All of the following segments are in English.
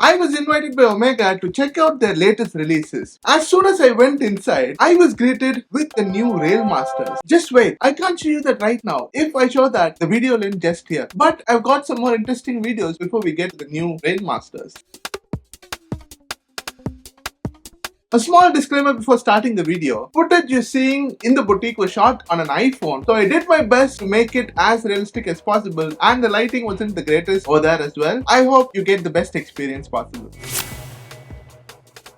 I was invited by Omega to check out their latest releases. As soon as I went inside, I was greeted with the new Railmasters. Just wait, I can't show you that right now. If I show that, the video link just here. But I've got some more interesting videos before we get to the new Railmasters. A small disclaimer before starting the video. Footage you're seeing in the boutique was shot on an iPhone, so I did my best to make it as realistic as possible, and the lighting wasn't the greatest over there as well. I hope you get the best experience possible.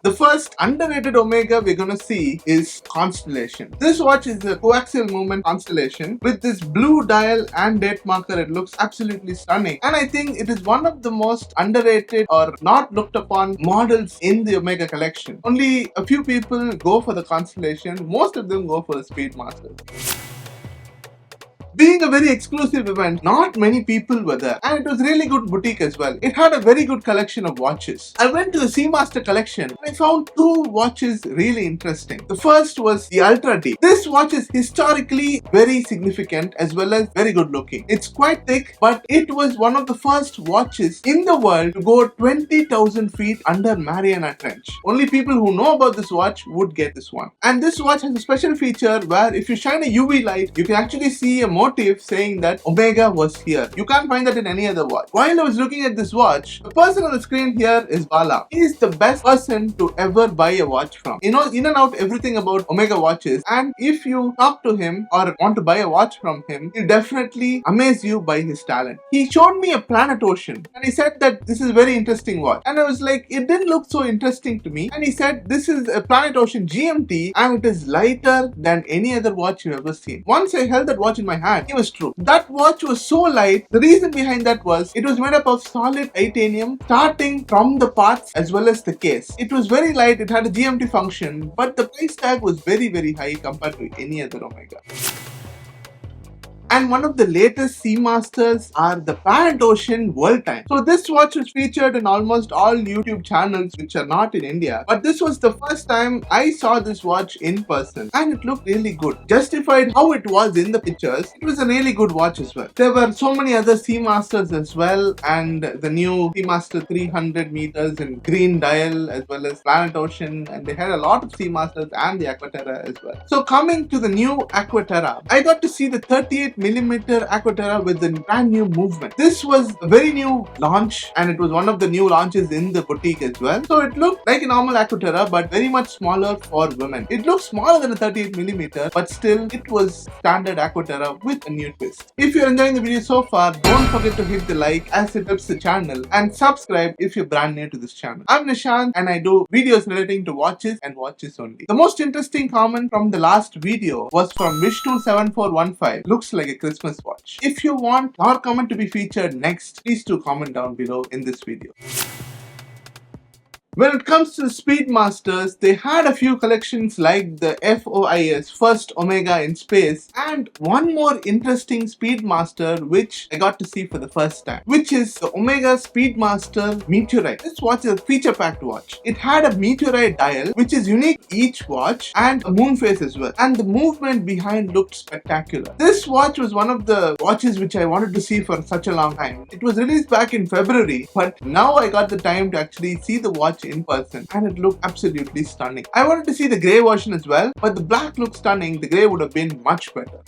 The first underrated Omega we're gonna see is Constellation. This watch is a coaxial movement Constellation with this blue dial and date marker. It looks absolutely stunning, and I think it is one of the most underrated or not looked upon models in the Omega collection. Only a few people go for the Constellation, most of them go for the Speedmaster. Being a very exclusive event, not many people were there, and it was really good boutique as well. It had a very good collection of watches. I went to the Seamaster collection and I found two watches really interesting. The first was the Ultra Deep. This watch is historically very significant as well as very good looking. It's quite thick, but it was one of the first watches in the world to go 20,000 feet under Mariana Trench. Only people who know about this watch would get this one. And this watch has a special feature where if you shine a UV light, you can actually see a motif saying that Omega was here. You can't find that in any other watch. While I was looking at this watch, the person on the screen here is Bala. He is the best person to ever buy a watch from. He knows in and out everything about Omega watches, and if you talk to him or want to buy a watch from him, he'll definitely amaze you by his talent. He showed me a Planet Ocean and he said that this is a very interesting watch, and I was like, it didn't look so interesting to me, and he said this is a Planet Ocean GMT and it is lighter than any other watch you've ever seen. Once I held that watch in my hand, it was true. That watch was so light. The reason behind that was it was made up of solid titanium, starting from the parts as well as the case. It was very light, it had a GMT function, but the price tag was very, very high compared to any other Omega. And one of the latest Seamasters are the Planet Ocean World Time. So this watch was featured in almost all YouTube channels which are not in India. But this was the first time I saw this watch in person, and it looked really good. Justified how it was in the pictures, it was a really good watch as well. There were so many other Seamasters as well, and the new Seamaster 300 meters in green dial as well as Planet Ocean, and they had a lot of Seamasters and the Aqua Terra as well. So coming to the new Aqua Terra, I got to see the 38mm Aqua Terra with a brand new movement. This was a very new launch, and it was one of the new launches in the boutique as well. So it looked like a normal Aqua Terra but very much smaller for women. It looked smaller than a 38mm, but still it was standard Aqua Terra with a new twist. If you're enjoying the video so far, don't forget to hit the like as it helps the channel, and subscribe if you're brand new to this channel. I'm Nishant and I do videos relating to watches and watches only. The most interesting comment from the last video was from Vishnu7415. Looks like a Christmas watch. If you want your comment to be featured next, please do comment down below in this video. When it comes to the Speedmasters, they had a few collections like the FOIS, First Omega in Space, and one more interesting Speedmaster which I got to see for the first time, which is the Omega Speedmaster Meteorite. This watch is a feature-packed watch. It had a meteorite dial which is unique each watch, and a moon phase as well, and the movement behind looked spectacular. This watch was one of the watches which I wanted to see for such a long time. It was released back in February, but now I got the time to actually see the watch in person, and it looked absolutely stunning. I wanted to see the grey version as well, but the black looked stunning. The grey would have been much better.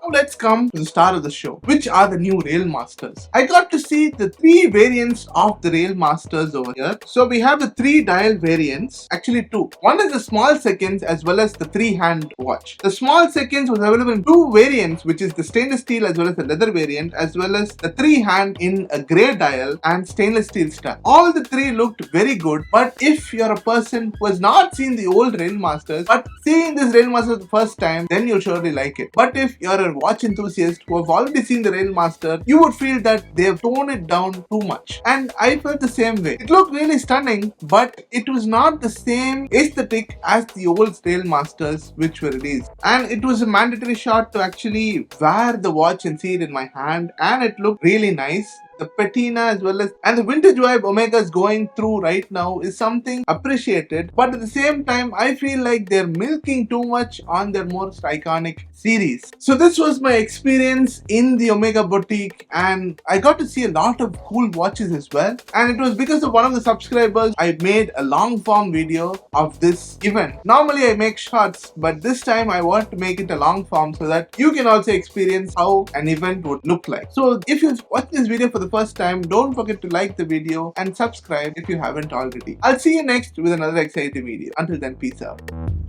Now let's come to the star of the show, which are the new Railmasters. I got to see the three variants of the Railmasters over here. So we have the 3 dial variants, actually 2. One is the small seconds as well as the 3-hand watch. The small seconds was available in 2 variants, which is the stainless steel as well as the leather variant, as well as the 3-hand in a grey dial and stainless steel strap. All the 3 looked very good, but if you're a person who has not seen the old Railmasters but seeing this Railmaster the first time, then you'll surely like it. But if you're a watch enthusiast who have already seen the Railmaster, you would feel that they have toned it down too much, and I felt the same way. It looked really stunning, but it was not the same aesthetic as the old Railmasters which were released, and it was a mandatory shot to actually wear the watch and see it in my hand, and it looked really nice. the patina as well as and the vintage vibe Omega is going through right now is something appreciated, but at the same time I feel like they're milking too much on their most iconic series. So this was my experience in the Omega boutique, and I got to see a lot of cool watches as well, and it was because of one of the subscribers I made a long form video of this event. Normally I make shorts, but this time I want to make it a long form so that you can also experience how an event would look like. So if you watch this video for the first time, don't forget to like the video and subscribe if you haven't already. I'll see you next with another exciting video. Until then, peace out.